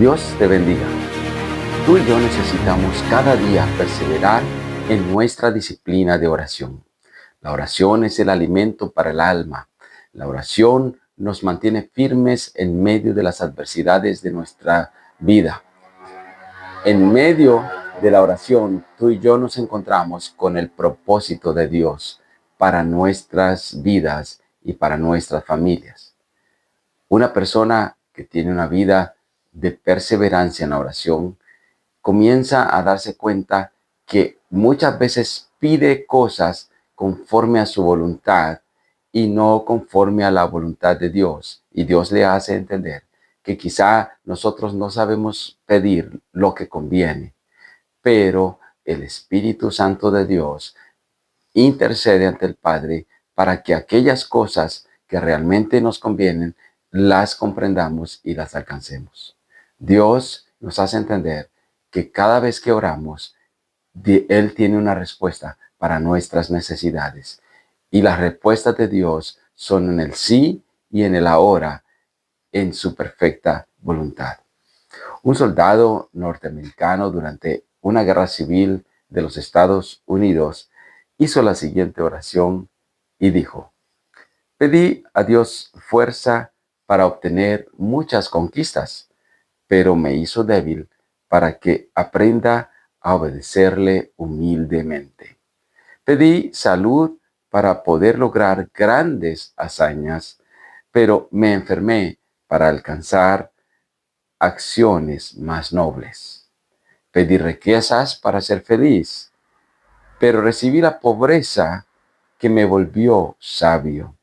Dios te bendiga. Tú y yo necesitamos cada día perseverar en nuestra disciplina de oración. La oración es el alimento para el alma. La oración nos mantiene firmes en medio de las adversidades de nuestra vida. En medio de la oración, tú y yo nos encontramos con el propósito de Dios para nuestras vidas y para nuestras familias. Una persona que tiene una vida de perseverancia en la oración comienza a darse cuenta que muchas veces pide cosas conforme a su voluntad y no conforme a la voluntad de Dios. Y Dios le hace entender que quizá nosotros no sabemos pedir lo que conviene, pero el Espíritu Santo de Dios intercede ante el Padre para que aquellas cosas que realmente nos convienen las comprendamos y las alcancemos. Dios nos hace entender que cada vez que oramos, Él tiene una respuesta para nuestras necesidades. Y las respuestas de Dios son en el sí y en el ahora, en su perfecta voluntad. Un soldado norteamericano durante una guerra civil de los Estados Unidos hizo la siguiente oración y dijo: pedí a Dios fuerza para obtener muchas conquistas, pero me hizo débil para que aprenda a obedecerle humildemente. Pedí salud para poder lograr grandes hazañas, pero me enfermé para alcanzar acciones más nobles. Pedí riquezas para ser feliz, pero recibí la pobreza que me volvió sabio.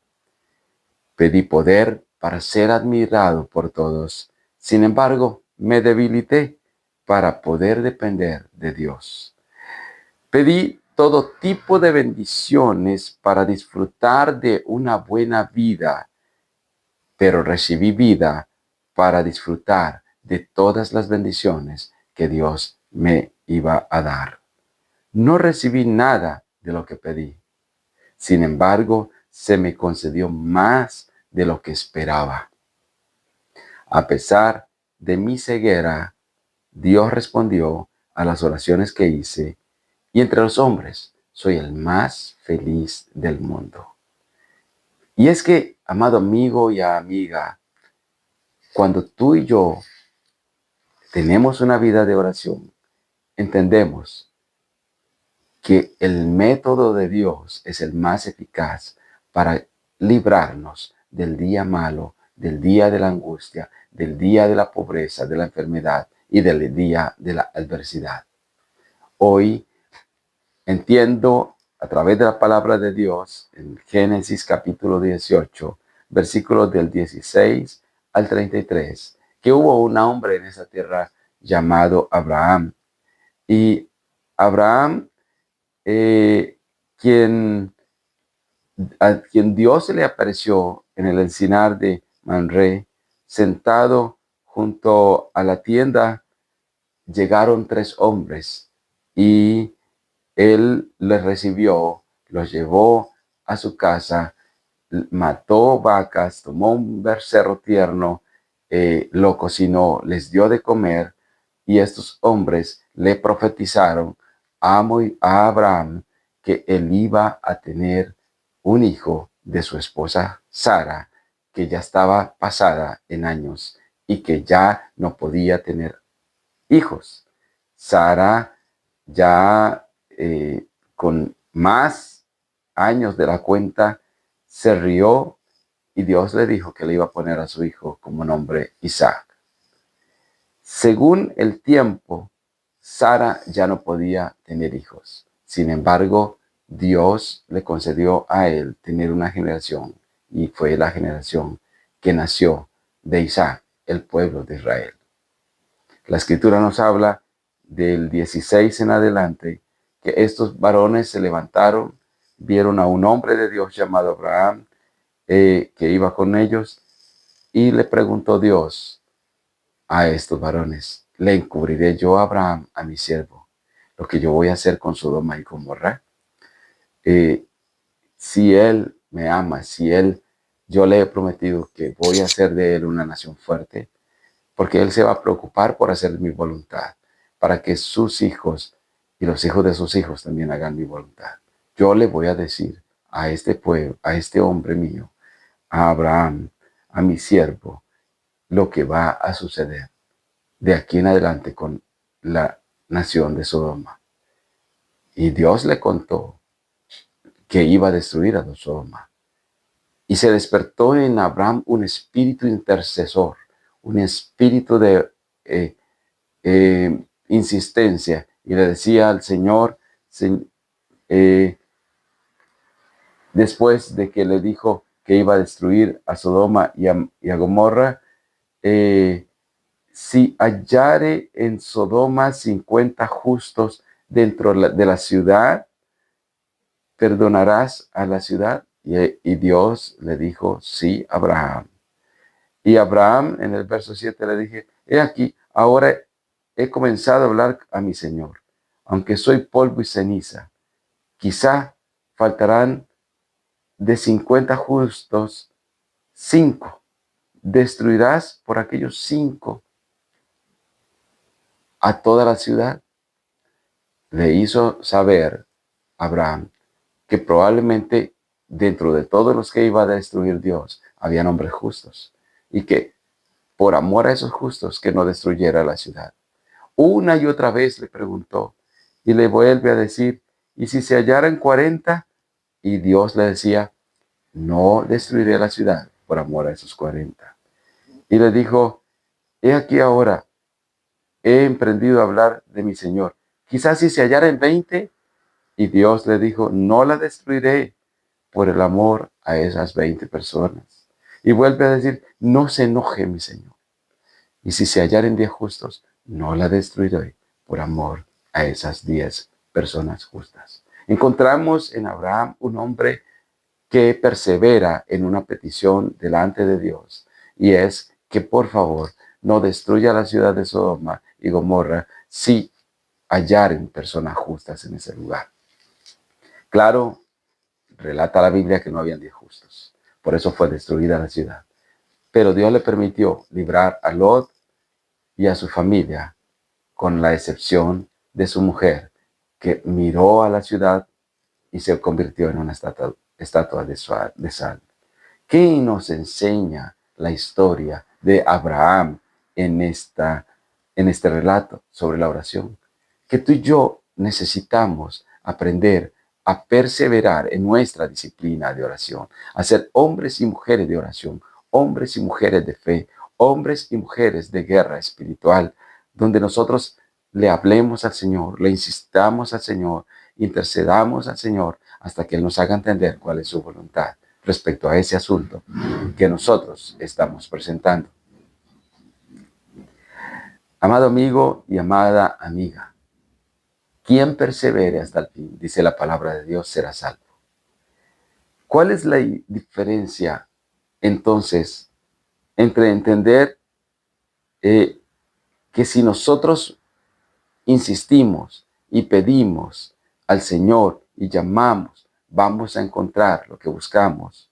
Pedí poder para ser admirado por todos. Sin embargo, me debilité para poder depender de Dios. Pedí todo tipo de bendiciones para disfrutar de una buena vida, pero recibí vida para disfrutar de todas las bendiciones que Dios me iba a dar. No recibí nada de lo que pedí. Sin embargo, se me concedió más de lo que esperaba. A pesar de mi ceguera, Dios respondió a las oraciones que hice, y entre los hombres soy el más feliz del mundo. Y es que, amado amigo y amiga, cuando tú y yo tenemos una vida de oración, entendemos que el método de Dios es el más eficaz para librarnos del día malo, del día de la angustia, del día de la pobreza, de la enfermedad y del día de la adversidad. Hoy entiendo a través de la palabra de Dios en Génesis capítulo 18, versículos del 16 al 33, que hubo un hombre en esa tierra llamado Abraham. Y Abraham, quien a quien Dios se le apareció en el encinar de Mamre, sentado junto a la tienda, llegaron 3 hombres y él les recibió, los llevó a su casa, mató vacas, tomó un becerro tierno, lo cocinó, les dio de comer, y estos hombres le profetizaron a Abraham que él iba a tener un hijo de su esposa Sara, que ya estaba pasada en años y que ya no podía tener hijos. Sara ya con más años de la cuenta se rió, y Dios le dijo que le iba a poner a su hijo como nombre Isaac. Según el tiempo, Sara ya no podía tener hijos. Sin embargo, Dios le concedió a él tener una generación, y fue la generación que nació de Isaac, el pueblo de Israel. La escritura nos habla del 16 en adelante, que estos varones se levantaron, vieron a un hombre de Dios llamado Abraham, que iba con ellos, y le preguntó Dios a estos varones: ¿le encubriré yo a Abraham, a mi siervo, lo que yo voy a hacer con Sodoma y Gomorra? Si él me ama, yo le he prometido que voy a hacer de él una nación fuerte, porque Él se va a preocupar por hacer mi voluntad, para que sus hijos y los hijos de sus hijos también hagan mi voluntad. Yo le voy a decir a este pueblo, a este hombre mío, a Abraham, a mi siervo, lo que va a suceder de aquí en adelante con la nación de Sodoma. Y Dios le contó que iba a destruir a Sodoma. Y se despertó en Abraham un espíritu intercesor, un espíritu de insistencia. Y le decía al Señor, después de que le dijo que iba a destruir a Sodoma y a Gomorra, si hallare en Sodoma 50 justos dentro de la ciudad, ¿perdonarás a la ciudad? Y Dios le dijo, sí, Abraham. Y Abraham, en el verso 7, le dije, he aquí, ahora he comenzado a hablar a mi Señor, aunque soy polvo y ceniza. Quizá faltarán de 50 justos 5. ¿Destruirás por aquellos 5 a toda la ciudad? Le hizo saber Abraham que probablemente dentro de todos los que iba a destruir Dios, habían hombres justos, y que por amor a esos justos que no destruyera la ciudad. Una y otra vez le preguntó, y le vuelve a decir, ¿y si se hallaran 40? Y Dios le decía, no destruiré la ciudad por amor a esos 40. Y le dijo, he aquí ahora, he emprendido a hablar de mi Señor. Quizás si se hallaran 20, y Dios le dijo, no la destruiré por el amor a esas 20 personas. Y vuelve a decir, no se enoje mi Señor. Y si se hallaren 10 justos, no la destruiré por amor a esas 10 personas justas. Encontramos en Abraham un hombre que persevera en una petición delante de Dios, y es que por favor no destruya la ciudad de Sodoma y Gomorra si hallaren personas justas en ese lugar. Claro, relata la Biblia que no habían 10 justos, por eso fue destruida la ciudad. Pero Dios le permitió librar a Lot y a su familia, con la excepción de su mujer, que miró a la ciudad y se convirtió en una estatua de sal. ¿Qué nos enseña la historia de Abraham en este relato sobre la oración? Que tú y yo necesitamos aprender a perseverar en nuestra disciplina de oración, a ser hombres y mujeres de oración, hombres y mujeres de fe, hombres y mujeres de guerra espiritual, donde nosotros le hablemos al Señor, le insistamos al Señor, intercedamos al Señor hasta que Él nos haga entender cuál es su voluntad respecto a ese asunto que nosotros estamos presentando. Amado amigo y amada amiga, quien persevere hasta el fin, dice la palabra de Dios, será salvo. ¿Cuál es la diferencia entonces entre entender que si nosotros insistimos y pedimos al Señor y llamamos, vamos a encontrar lo que buscamos,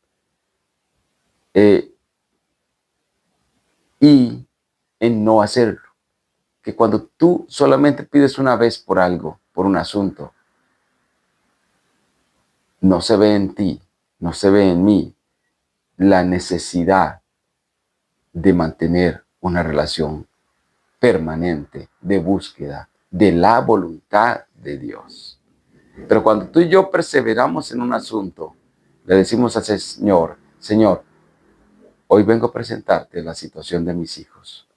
y en no hacerlo? Que cuando tú solamente pides una vez por algo, por un asunto, no se ve en ti, no se ve en mí la necesidad de mantener una relación permanente de búsqueda de la voluntad de Dios. Pero cuando tú y yo perseveramos en un asunto, le decimos al Señor, Señor, hoy vengo a presentarte la situación de mis hijos.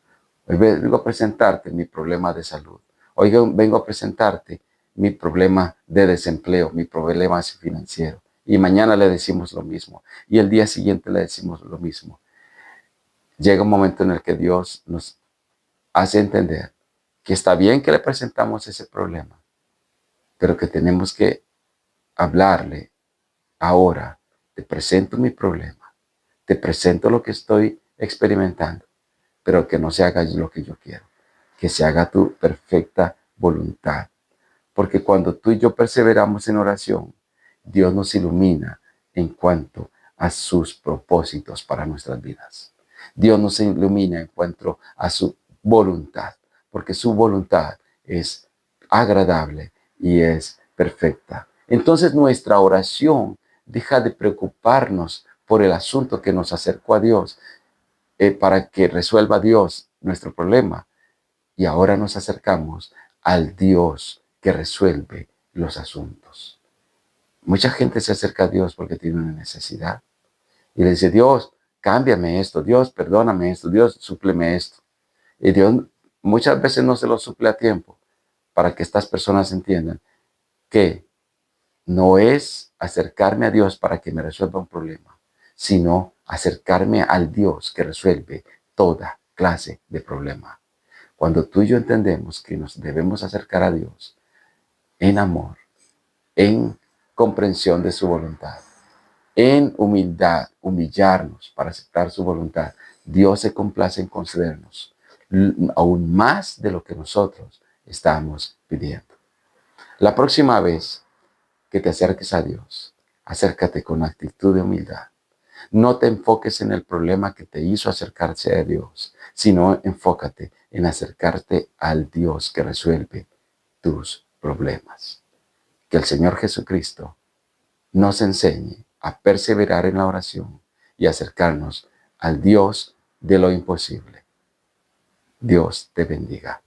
Hoy vengo a presentarte mi problema de salud. Hoy vengo a presentarte mi problema de desempleo, mi problema financiero. Y mañana le decimos lo mismo. Y el día siguiente le decimos lo mismo. Llega un momento en el que Dios nos hace entender que está bien que le presentamos ese problema, pero que tenemos que hablarle ahora. Te presento mi problema. Te presento lo que estoy experimentando, pero que no se haga lo que yo quiero, que se haga tu perfecta voluntad. Porque cuando tú y yo perseveramos en oración, Dios nos ilumina en cuanto a sus propósitos para nuestras vidas. Dios nos ilumina en cuanto a su voluntad, porque su voluntad es agradable y es perfecta. Entonces nuestra oración deja de preocuparnos por el asunto que nos acercó a Dios, para que resuelva Dios nuestro problema. Y ahora nos acercamos al Dios que resuelve los asuntos. Mucha gente se acerca a Dios porque tiene una necesidad y le dice: Dios, cámbiame esto, Dios, perdóname esto, Dios, súpleme esto. Y Dios muchas veces no se lo suple a tiempo, para que estas personas entiendan que no es acercarme a Dios para que me resuelva un problema, sino acercarme al Dios que resuelve toda clase de problema. Cuando tú y yo entendemos que nos debemos acercar a Dios en amor, en comprensión de su voluntad, en humildad, humillarnos para aceptar su voluntad, Dios se complace en concedernos aún más de lo que nosotros estamos pidiendo. La próxima vez que te acerques a Dios, acércate con actitud de humildad. No te enfoques en el problema que te hizo acercarse a Dios, sino enfócate en acercarte al Dios que resuelve tus problemas. Que el Señor Jesucristo nos enseñe a perseverar en la oración y acercarnos al Dios de lo imposible. Dios te bendiga.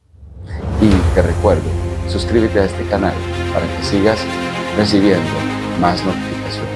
Y te recuerdo, suscríbete a este canal para que sigas recibiendo más notificaciones.